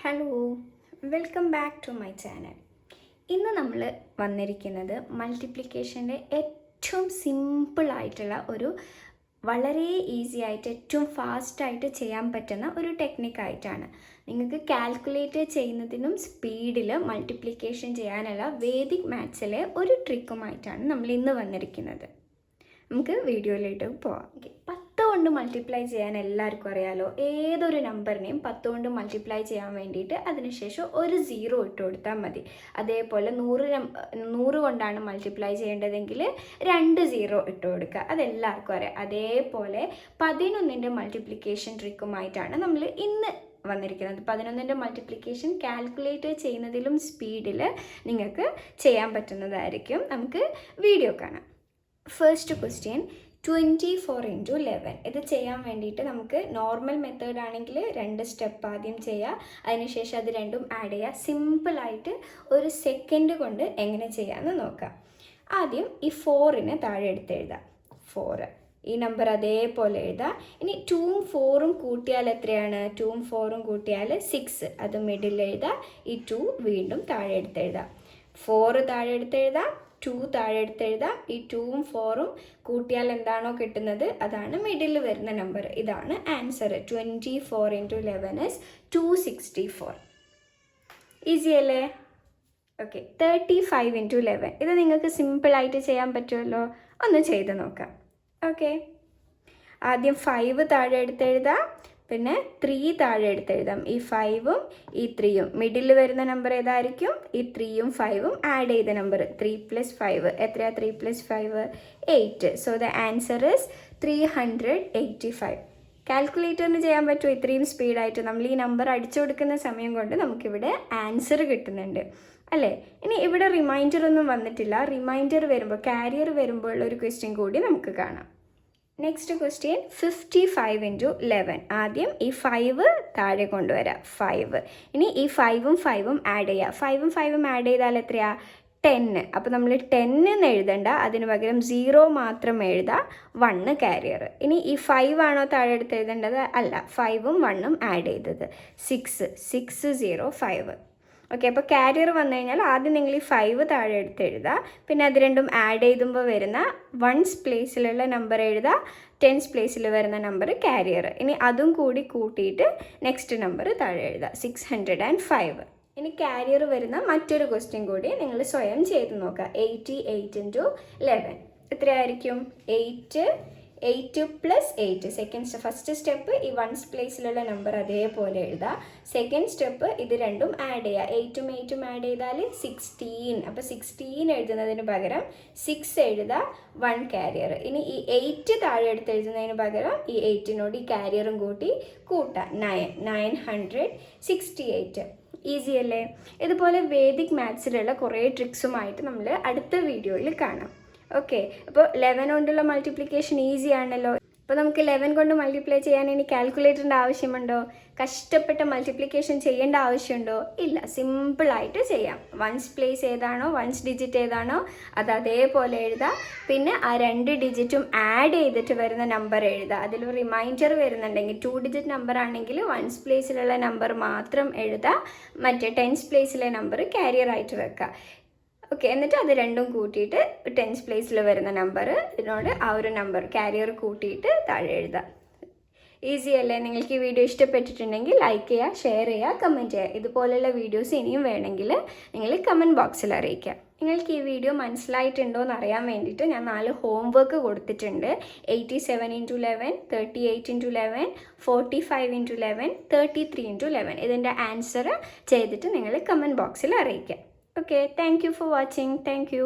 Hello, welcome back to my channel. ഇന്ന് നമ്മൾ വന്നിരിക്കുന്നത് മൾട്ടിപ്ലിക്കേഷൻ്റെ ഏറ്റവും സിമ്പിളായിട്ടുള്ള വളരെ ഈസി ആയിട്ട് ഏറ്റവും ഫാസ്റ്റായിട്ട് ചെയ്യാൻ പറ്റുന്ന ഒരു ടെക്നിക്കായിട്ടാണ്. നിങ്ങൾക്ക് കാൽക്കുലേറ്റ് ചെയ്യുന്നതിനും സ്പീഡിൽ മൾട്ടിപ്ലിക്കേഷൻ ചെയ്യാനുള്ള വേദിക് മാത്സിലെ ഒരു ട്രിക്കുമായിട്ടാണ് നമ്മൾ ഇന്ന് വന്നിരിക്കുന്നത്. നമുക്ക് വീഡിയോയിലേക്ക് പോവാം. 10 കൊണ്ട് മൾട്ടിപ്ലൈ ചെയ്യാൻ എല്ലാവർക്കും അറിയാമല്ലോ. ഏതൊരു നമ്പറിനെയും 10 കൊണ്ട് മൾട്ടിപ്ലൈ ചെയ്യാൻ വേണ്ടിയിട്ട് അതിനുശേഷം ഒരു 0 ഇട്ട് കൊടുത്താൽ മതി. അതേപോലെ 100 കൊണ്ടാണ് മൾട്ടിപ്ലൈ ചെയ്യേണ്ടതെങ്കിൽ 2 0 ഇട്ട് കൊടുക്കുക. അതെല്ലാവർക്കും അറിയാം. അതേപോലെ 11ൻ്റെ മൾട്ടിപ്ലിക്കേഷൻ ട്രിക്കുമായിട്ടാണ് നമ്മൾ ഇന്ന് വന്നിരിക്കുന്നത്. 11ൻ്റെ മൾട്ടിപ്ലിക്കേഷൻ കാൽക്കുലേറ്റ് ചെയ്യുന്നതിലും സ്പീഡിൽ നിങ്ങൾക്ക് ചെയ്യാൻ പറ്റുന്നതായിരിക്കും. നമുക്ക് വീഡിയോ കാണാം. First question 24 × 11. ഇത് ചെയ്യാൻ വേണ്ടിയിട്ട് നമുക്ക് നോർമൽ മെത്തേഡ് ആണെങ്കിൽ 2 സ്റ്റെപ്പ് ആദ്യം ചെയ്യുക, അതിനുശേഷം അത് രണ്ടും ആഡ് ചെയ്യുക. സിമ്പിളായിട്ട് ഒരു സെക്കൻഡ് കൊണ്ട് എങ്ങനെ ചെയ്യാമെന്ന് നോക്കാം. ആദ്യം ഈ 4നെ താഴെ എടുത്ത് എഴുതാം. 4 ഈ നമ്പർ അതേപോലെ എഴുതാം. ഇനി 2ഉം 4ഉം കൂട്ടിയാൽ എത്രയാണ്? 2ഉം 4ഉം കൂട്ടിയാൽ 6. അത് മിഡിൽ എഴുതാം. ഈ 2 വീണ്ടും താഴെ എടുത്ത് എഴുതാം. 4 താഴെ എടുത്ത് എഴുതാം, 2 താഴെ എടുത്ത് എഴുതാം. ഈ 2ഉം 4ഉം കൂട്ടിയാൽ എന്താണോ കിട്ടുന്നത് അതാണ് മിഡിൽ വരുന്ന നമ്പർ. ഇതാണ് ആൻസർ. 24 × 11 is 264. ഈസി അല്ലേ? ഓക്കെ. 35 × 11. ഇത് നിങ്ങൾക്ക് സിമ്പിളായിട്ട് ചെയ്യാൻ പറ്റുമല്ലോ. ഒന്ന് ചെയ്ത് നോക്കാം. ഓക്കെ. ആദ്യം 5 താഴെ എടുത്ത് എഴുതാം, പിന്നെ 3 താഴെ എടുത്ത് എഴുതാം. ഈ 5ഉം ഈ 3ഉം മിഡിൽ വരുന്ന നമ്പർ ഏതായിരിക്കും? ഈ 3ഉം 5ഉം ആഡ് ചെയ്ത നമ്പർ. 3 + 5 എത്രയാണ്? 3 + 5 8. So the answer is 385. കാൽക്കുലേറ്ററിന് ചെയ്യാൻ പറ്റുമോ ഇത്രയും സ്പീഡായിട്ട്? നമ്മൾ ഈ നമ്പർ അടിച്ചു കൊടുക്കുന്ന സമയം കൊണ്ട് നമുക്കിവിടെ ആൻസർ കിട്ടുന്നുണ്ട് അല്ലേ? ഇനി ഇവിടെ റിമൈൻഡർ ഒന്നും വന്നിട്ടില്ല. റിമൈൻഡർ വരുമ്പോൾ, കാരിയർ വരുമ്പോൾ ഉള്ള ഒരു ക്വസ്റ്റ്യൻ കൂടി നമുക്ക് കാണാം. Next question 55 × 11. ആദ്യം ഈ 5 താഴെ കൊണ്ടുവരാം. 5. ഇനി ഈ 5ഉം 5ഉം ആഡ് ചെയ്യുക. 5ഉം 5ഉം ആഡ് ചെയ്താൽ എത്രയാ? 10. അപ്പോൾ നമ്മൾ 10 എന്ന് എഴുതണ്ട, അതിന് പകരം 0 മാത്രം എഴുതാം. 1 കാരിയർ. ഇനി ഈ 5 ആണോ താഴെ എടുത്ത് എഴുതേണ്ടത്? അല്ല, 5ഉം 1ഉം ആഡ് ചെയ്തത് 6. 6 0 5. ഓക്കെ. അപ്പോൾ കാരിയർ വന്നു കഴിഞ്ഞാൽ ആദ്യം നിങ്ങൾ ഈ 5 താഴെ എടുത്ത് എഴുതുക, പിന്നെ അത് രണ്ടും ആഡ് ചെയ്തുമ്പോൾ വരുന്ന 1's പ്ലേസിലുള്ള നമ്പർ എഴുതുക, 10's പ്ലേസിൽ വരുന്ന നമ്പർ കാരിയർ. ഇനി അതും കൂടി കൂട്ടിയിട്ട് നെക്സ്റ്റ് നമ്പർ താഴെ എഴുതുക. 605. ഇനി കാരിയർ വരുന്ന മറ്റൊരു ക്വസ്റ്റ്യൻ കൂടി നിങ്ങൾ സ്വയം ചെയ്ത് നോക്കുക. 88 × 11 എത്രയായിരിക്കും? 8 + 8. ഫസ്റ്റ് സ്റ്റെപ്പ് ഈ 1's പ്ലേസിലുള്ള നമ്പർ അതേപോലെ എഴുതുക. സെക്കൻഡ് സ്റ്റെപ്പ് ഇത് രണ്ടും ആഡ് ചെയ്യുക. 8ഉം 8ഉം ആഡ് ചെയ്താൽ 16. അപ്പോൾ 16 എഴുതുന്നതിന് പകരം 6 എഴുതുക, 1 കാരിയർ. ഇനി ഈ 8 താഴെ എടുത്ത് എഴുതുന്നതിന് പകരം ഈ 8നോട് ഈ കാരിയറും കൂട്ടി കൂട്ടാം. 968. ഈസി അല്ലേ? ഇതുപോലെ വേദിക് മാത്സിലുള്ള കുറേ ട്രിക്സുമായിട്ട് നമ്മൾ അടുത്ത വീഡിയോയിൽ കാണാം. ഓക്കെ. അപ്പോൾ 11 കൊണ്ടുള്ള മൾട്ടിപ്ലിക്കേഷൻ ഈസി ആണല്ലോ. അപ്പോൾ നമുക്ക് 11 കൊണ്ട് മൾട്ടിപ്ലൈ ചെയ്യാൻ ഇനി കാൽക്കുലേറ്ററിൻ്റെ ആവശ്യമുണ്ടോ? കഷ്ടപ്പെട്ട മൾട്ടിപ്ലിക്കേഷൻ ചെയ്യേണ്ട ആവശ്യമുണ്ടോ? ഇല്ല, സിമ്പിളായിട്ട് ചെയ്യാം. 1's പ്ലേസ് ഏതാണോ, 1's ഡിജിറ്റ് ഏതാണോ അത് അതേപോലെ എഴുതുക. പിന്നെ ആ 2 ഡിജിറ്റും ആഡ് ചെയ്തിട്ട് വരുന്ന നമ്പർ എഴുതുക. അതിൽ റിമൈൻഡർ വരുന്നുണ്ടെങ്കിൽ 2 ഡിജിറ്റ് നമ്പർ ആണെങ്കിൽ 1's പ്ലേസിലുള്ള നമ്പർ മാത്രം എഴുതുക, മറ്റേ 10's പ്ലേസിലെ നമ്പർ കാരിയർ ആയിട്ട് വെക്കുക. ഓക്കെ. എന്നിട്ട് അത് രണ്ടും കൂട്ടിയിട്ട് 10's പ്ലേസിൽ വരുന്ന നമ്പർ ഇതിനോട് ആ ഒരു നമ്പർ കാരിയർ കൂട്ടിയിട്ട് താഴെ എഴുതാം. ഈസി അല്ലേ? നിങ്ങൾക്ക് ഈ വീഡിയോ ഇഷ്ടപ്പെട്ടിട്ടുണ്ടെങ്കിൽ ലൈക്ക് ചെയ്യുക, ഷെയർ ചെയ്യുക, കമൻറ്റ് ചെയ്യുക. ഇതുപോലെയുള്ള വീഡിയോസ് ഇനിയും വേണമെങ്കിൽ നിങ്ങൾ കമൻറ്റ് ബോക്സിൽ അറിയിക്കുക. നിങ്ങൾക്ക് ഈ വീഡിയോ മനസ്സിലായിട്ടുണ്ടോ എന്ന് അറിയാൻ വേണ്ടിയിട്ട് ഞാൻ 4 ഹോംവർക്ക് കൊടുത്തിട്ടുണ്ട്. 87 × 11, 38 × 11, 45 × 11, 33 × 11. ഇതിൻ്റെ ആൻസർ ചെയ്തിട്ട് നിങ്ങൾ കമൻറ്റ് ബോക്സിൽ അറിയിക്കുക. Okay, thank you for watching. Thank you.